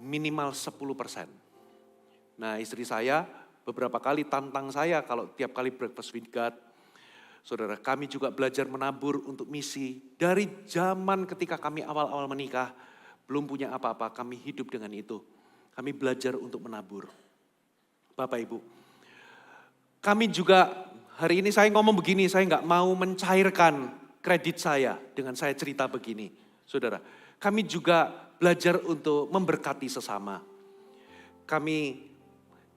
minimal 10%. Nah, istri saya beberapa kali tantang saya kalau tiap kali breakfast with God. Saudara, kami juga belajar menabur untuk misi. Dari zaman ketika kami awal-awal menikah, belum punya apa-apa, kami hidup dengan itu. Kami belajar untuk menabur. Bapak Ibu, kami juga hari ini saya ngomong begini, saya nggak mau mencairkan kredit saya dengan saya cerita begini. Saudara, kami juga belajar untuk memberkati sesama. Kami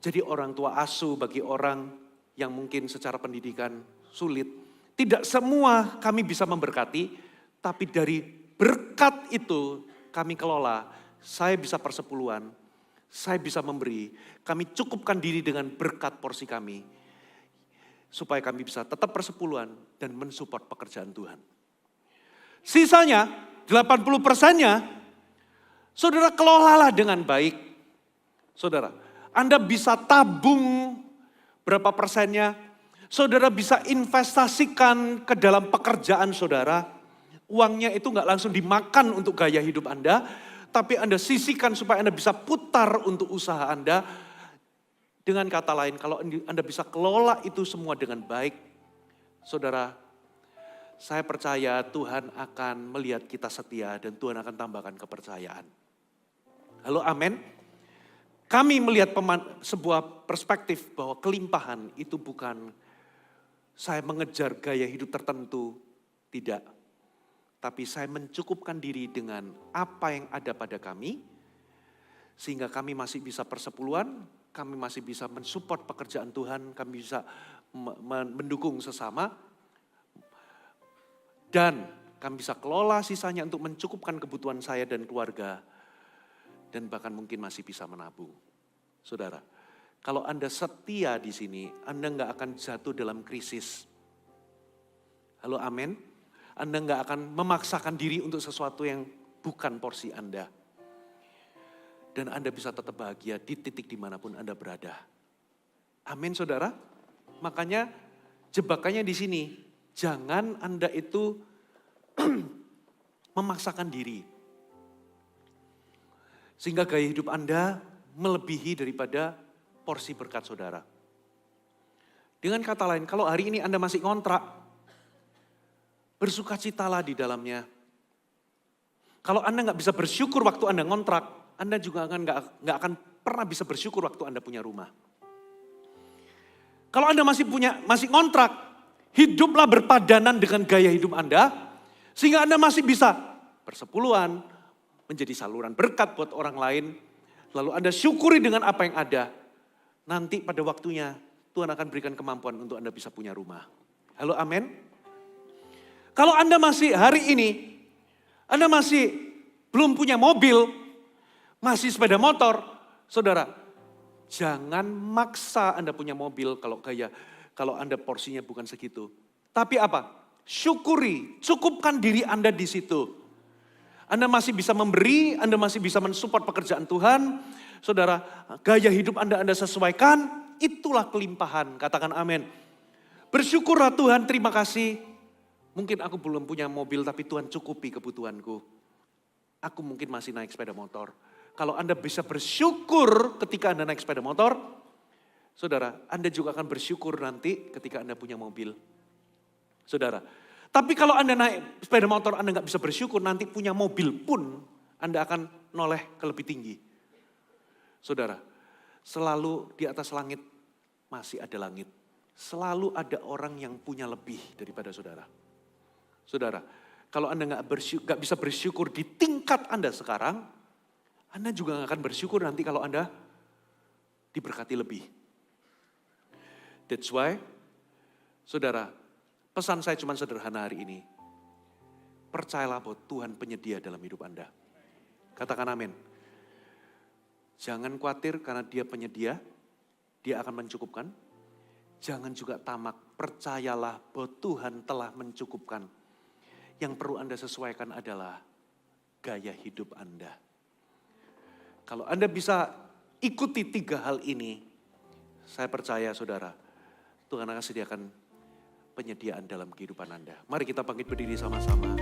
jadi orang tua asuh bagi orang yang mungkin secara pendidikan sulit. Tidak semua kami bisa memberkati, tapi dari berkat itu kami kelola. Saya bisa persepuluhan, saya bisa memberi. Kami cukupkan diri dengan berkat porsi kami. Supaya kami bisa tetap persepuluhan dan mensupport pekerjaan Tuhan. Sisanya, 80%-nya, saudara kelolalah dengan baik. Saudara, Anda bisa tabung berapa persennya, saudara bisa investasikan ke dalam pekerjaan saudara. Uangnya itu nggak langsung dimakan untuk gaya hidup Anda, tapi Anda sisihkan supaya Anda bisa putar untuk usaha Anda. Dengan kata lain, kalau Anda bisa kelola itu semua dengan baik, saudara, saya percaya Tuhan akan melihat kita setia dan Tuhan akan tambahkan kepercayaan. Halo, amin. Kami melihat sebuah perspektif bahwa kelimpahan itu bukan saya mengejar gaya hidup tertentu, tidak. Tapi saya mencukupkan diri dengan apa yang ada pada kami, sehingga kami masih bisa persepuluhan, kami masih bisa mensupport pekerjaan Tuhan, kami bisa mendukung sesama, dan kami bisa kelola sisanya untuk mencukupkan kebutuhan saya dan keluarga, dan bahkan mungkin masih bisa menabung. Saudara, kalau Anda setia di sini, Anda nggak akan jatuh dalam krisis. Halo, amin. Anda nggak akan memaksakan diri untuk sesuatu yang bukan porsi Anda. Dan Anda bisa tetap bahagia di titik dimanapun Anda berada. Amin, saudara. Makanya jebakannya di sini, jangan Anda itu memaksakan diri. Sehingga gaya hidup Anda melebihi daripada porsi berkat saudara. Dengan kata lain, kalau hari ini Anda masih kontrak, bersukacitalah di dalamnya. Kalau Anda nggak bisa bersyukur waktu Anda ngontrak, Anda juga nggak akan pernah bisa bersyukur waktu Anda punya rumah. Kalau Anda masih ngontrak, hiduplah berpadanan dengan gaya hidup Anda, sehingga Anda masih bisa persepuluhan, menjadi saluran berkat buat orang lain, lalu Anda syukuri dengan apa yang ada. Nanti pada waktunya Tuhan akan berikan kemampuan untuk Anda bisa punya rumah. Halo, amin. Kalau Anda masih hari ini, Anda masih belum punya mobil, masih sepeda motor, saudara, jangan maksa Anda punya mobil kalau Anda porsinya bukan segitu. Tapi apa? Syukuri, cukupkan diri Anda di situ. Anda masih bisa memberi, Anda masih bisa mensupport pekerjaan Tuhan. Saudara, gaya hidup Anda sesuaikan, itulah kelimpahan. Katakan amin. Bersyukurlah Tuhan, terima kasih. Mungkin aku belum punya mobil, tapi Tuhan cukupi kebutuhanku. Aku mungkin masih naik sepeda motor. Kalau Anda bisa bersyukur ketika Anda naik sepeda motor, saudara, Anda juga akan bersyukur nanti ketika Anda punya mobil. Saudara, tapi kalau Anda naik sepeda motor, Anda nggak bisa bersyukur, nanti punya mobil pun Anda akan noleh ke lebih tinggi. Saudara, selalu di atas langit masih ada langit. Selalu ada orang yang punya lebih daripada saudara. Saudara, kalau Anda nggak bisa bersyukur di tingkat Anda sekarang, Anda juga nggak akan bersyukur nanti kalau Anda diberkati lebih. That's why, saudara, pesan saya cuma sederhana hari ini. Percayalah bahwa Tuhan penyedia dalam hidup Anda. Katakan amin. Jangan khawatir karena Dia penyedia, Dia akan mencukupkan. Jangan juga tamak, percayalah bahwa Tuhan telah mencukupkan. Yang perlu Anda sesuaikan adalah gaya hidup Anda. Kalau Anda bisa ikuti 3 hal ini, saya percaya saudara, Tuhan akan sediakan penyediaan dalam kehidupan Anda. Mari kita bangkit berdiri sama-sama.